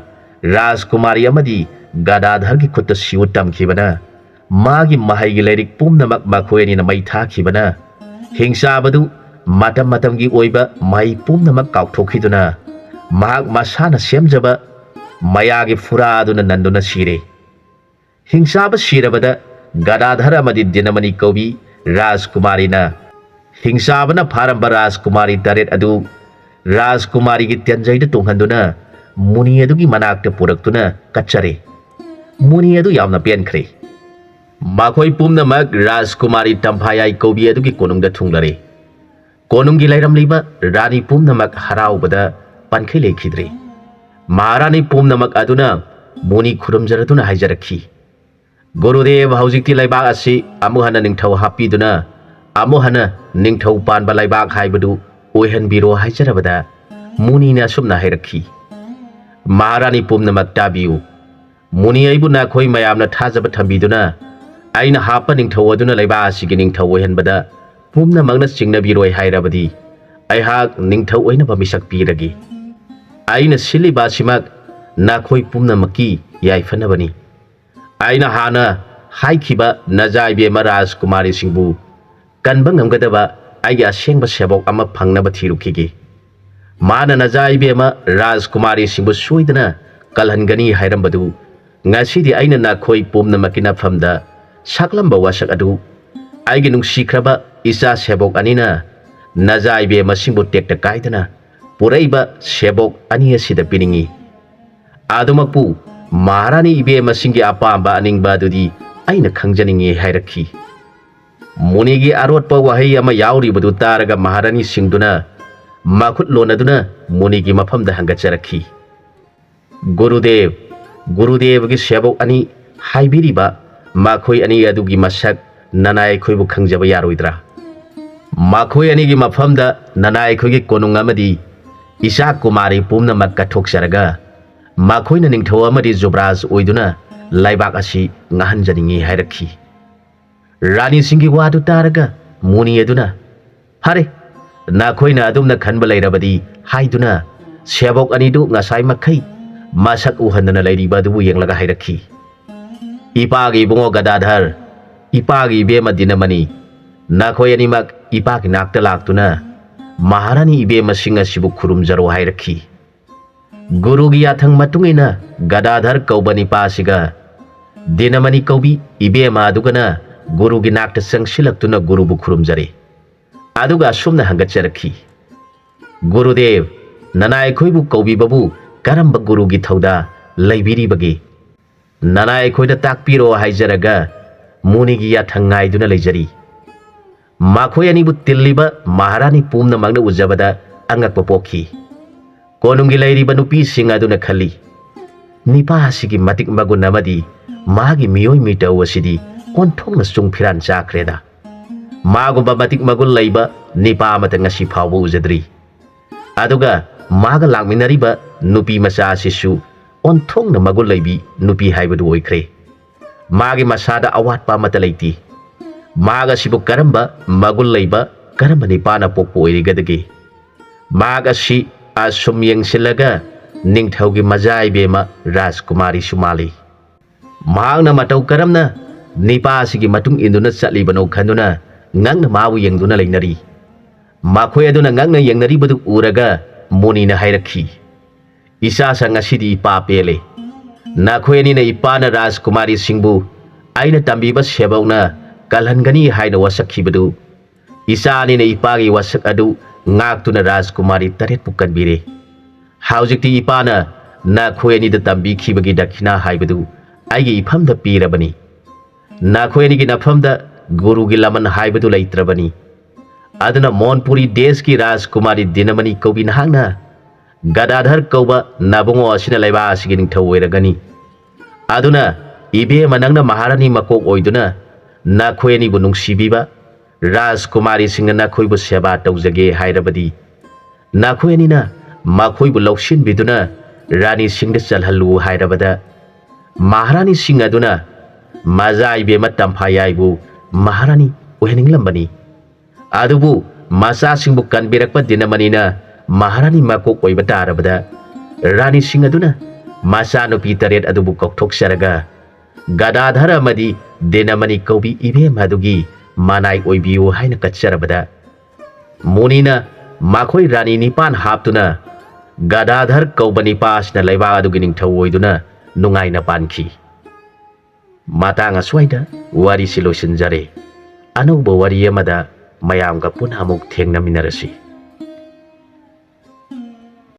ꯔꯥꯖꯀꯨꯃꯥꯔꯤ ꯑꯃꯗꯤ ꯒꯗꯥꯙꯔꯒꯤ ꯈꯨꯠꯇ ꯁꯤꯎ ꯇꯝꯈꯤꯕꯅ ꯃꯥꯒꯤ ꯃꯍꯩꯒꯤ ꯂꯥꯏꯔꯤꯛ ꯄꯨꯝꯅꯃꯛ ꯃꯈꯣꯏ ꯑꯅꯤꯅ ꯃꯩ ꯊꯥꯈꯤꯕꯅ ꯍꯤꯡꯆꯥꯕꯗꯨ ꯃꯇꯝ ꯃꯇꯝꯒꯤ ꯑꯣꯏꯕ ꯃꯍꯩ ꯄꯨꯝꯅꯃꯛ ꯀꯥꯎꯊꯣꯛꯈꯤꯗꯨꯅ ꯃꯍꯥꯛ ꯃꯁꯥꯅ ꯁꯦꯝꯖꯕ ꯃꯌꯥꯒꯤ ꯐꯨꯔꯥ ꯑꯗꯨꯅ ꯅꯟꯗꯨꯅ ꯁꯤꯔꯦ ꯍꯤꯡꯆꯥꯕ ꯁꯤꯔꯕꯗ ꯒꯗꯥꯙꯔ ꯑꯃꯗꯤ ꯗꯤꯅꯃꯅꯤ ꯀꯧꯕꯤ ꯔꯥꯖꯀꯨꯃꯥꯔꯤꯅ ꯍꯤꯡꯆꯥꯕꯅ ꯐꯥꯔꯝꯕ ꯔꯥꯖꯀꯨꯃꯥꯔꯤ ꯇꯔꯦꯠ ꯑꯗꯨ ꯔꯥꯖꯀꯨꯃꯥꯔꯤꯒꯤ ꯇꯦꯟꯖꯩꯗ ꯇꯣꯡꯍꯟꯗꯨꯅ ꯃꯨꯅꯤ ꯑꯗꯨꯒꯤ ꯃꯅꯥꯛꯇ ꯄꯨꯔꯛꯇꯨꯅ ꯀꯠꯆꯔꯦ ꯃꯨꯅꯤ ꯑꯗꯨ ꯌꯥꯝꯅ ꯄꯦꯟꯈ꯭ꯔꯦ ꯃꯈꯣꯏ ꯄꯨꯝꯅꯃꯛ ꯔꯥꯖꯀꯨꯃꯥꯔꯤ ꯇꯝꯐꯥꯌꯥꯏ ꯀꯧꯕꯤ ꯑꯗꯨꯒꯤ ꯀꯣꯅꯨꯡꯗ ꯊꯨꯡꯂꯔꯦ ꯀꯣꯅꯨꯡꯒꯤ ꯂꯩꯔꯝꯂꯤꯕ ꯔꯥꯅꯤ ꯄꯨꯝꯅꯃꯛ ꯍꯔꯥꯎꯕꯗ ꯄꯟꯈꯩ ꯂꯩꯈꯤꯗ꯭ꯔꯦ ꯃꯍꯥꯔꯥꯅꯤ ꯄꯨꯝꯅꯃꯛ ꯑꯗꯨꯅ ꯃꯨꯅꯤ ꯈꯨꯔꯨꯝꯖꯔꯗꯨꯅ ꯍꯥꯏꯖꯔꯛꯈꯤ Gurudev haujikti laibak asi amu hana ningthau hapiduna amu hana ningthau panba laibak haibadu oihanbiro haijarabada munina sumna hairakhi Maharani pumnamak tabiu muni aibu nakhoi mayamna thajaba thambiduna aina hapa ningthau aduna laiba asigi ningthau oihanbada pumnamakna chingnabiroi hairabadi aihak ningthau oinaba misak piragi aina siliba simak nakhoi pumnamaki yaifanabani aina hana haikhiba najaibe maraj kumari singbu kanba ngamgadaba aigi asengba sebok ama phangnaba thirukhigi mana najaibe ma rajkumari singbu soidana kalhangani hairambadu ngasidi aina nakhoi pumnamaki nafamda saklamba wasak adu aigi nungsikraba isa sebok anina najaibe masingbu tekta kaidana puraiba sebok ani asida piningi adumakpu Maharani ibe masingi apamba aningba dudi aina khangjaningi hairakhi munigi arotpa wahai ama yauri badu taraga Maharani singduna makhut lonaduna munigi mafamda hangacharakhi Gurudev gi sebok ani haibiriba makhoi ani adugi masak nanai khoibu khangjaba yaroidra makhoi ani gi mafamda nanai khoigi konung amadi Isa Kumari pumna makka thoksaraga Makhoina ningthau amadi Jubraj oiduna laibak asi ngahanjaningi hairakhi Rani singi wadu taraga muni aduna hare nakhoina adumna khanba lairabadi haiduna sebok anidu ngasai makhai masak uhandana lairiba dubu yenglaga hairakhi Ipagi bungo Gadadhar ipagi ibema dinamani nakhoi animak ipagi nakta laktuna Maharani ibema singa sibu khurumjaro hairakhi Guru gi yathang matungina Gadadhar kaubani pasiga dinamani kaubi ibema adugana Guru gi nakta sangsilaktuna Guru bu khurumjare aduga sumna hangatcharakhi Gurudev nanai khoibu kaubi babu karamba Guru gi thauda laibiri bagi nanai khoida takpiro haijaraga muni gi yathang ngaiduna leijari makhoi ani bu tilliba Maharani pumna magna ujabada angakpa pokhi Konungi lairiba nupi singa aduna khali nipa asigi matik magun amadi magi miyoi mitau asidi konthongna sungphiran chakreda magumba matik magun laiba nipa amata ngasi phawbu ujadri aduga maga lakminariba nupi macha asisu onthongna magun laibi nupi haibadu oikhre magi masada awatpa amata leiti maga sibu karamba magun laiba karamba nipana pokpo oirigadagi maga si asum yengsilaga ningthaugi majai bema Rajkumari sumali mahangna matau karamna nipa asigi matung induna chatlibano khanduna ngangna mabu yengduna leinari makhoi aduna ngangna yengnari badu uraga munina hairakhi isa sangasidi ipa pele nakhoi ani na ipana Rajkumari singbu aina tambiba sebauna kalhangani haina wasakhi badu isa ani na ipagi wasak adu ngaktuna Rajkumari taret pukan bire haujikti ipana nakhoi ani da tambi khibagi dakhina haibadu aigi ifamda pirabani nakhoi ani gi nafamda Guru gi laman haibadu laitrabani aduna Monpuri desh ki Rajkumari dinamani kaubi nahangna Gadadhar kauba nabungo asina laiba asigi ningthau oiragani aduna ibe manangna Maharani makok oiduna nakhoi ani bu nungsibiba Rajkumari singna nakhoi bu seba taujage hairabadi nakhoi ani na makhoi bu laushin biduna Rani singda chalhalu hairabada Maharani sing aduna majai be matam phayai bu Maharani oheninglambani adubu masa singbu kanbirakpa dinamani na Maharani makok oiba tarabada Rani sing aduna masa nupi taret adubu kokthok Gadadhar amadi dinamani kaubi ibe madugi manai oibiu haina kacharabada munina makhoi Rani nipan haptuna Gadadhar kaubani pasna laiba adugi ningthau oiduna nungaina pankhi matang aswaida wari silosinjare anauba wari amada mayamga punamuk thengnaminarasi